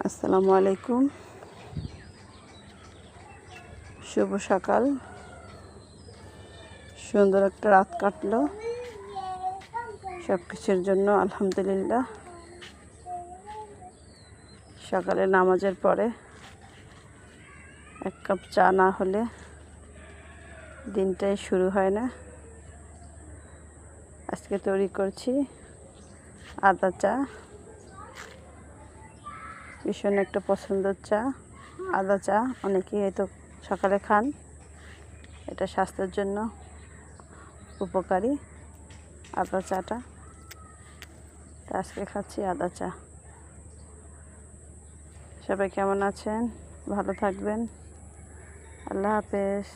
আসসালামু আলাইকুম। শুভ সকাল। সুন্দর একটা রাত কাটলো, সব কিছুর জন্য আলহামদুলিল্লাহ। সকালে নামাজের পরে এক কাপ চা না হলে দিনটাই শুরু হয় না। আজকে তৈরি করছি আদা চা, ভীষণ একটা পছন্দের চা। আদা চা অনেকেই হয়তো সকালে খান, এটা স্বাস্থ্যের জন্য উপকারী আদা চাটা। তা আজকে খাচ্ছি আদা চা। সবাই কেমন আছেন? ভালো থাকবেন। আল্লাহ হাফেজ।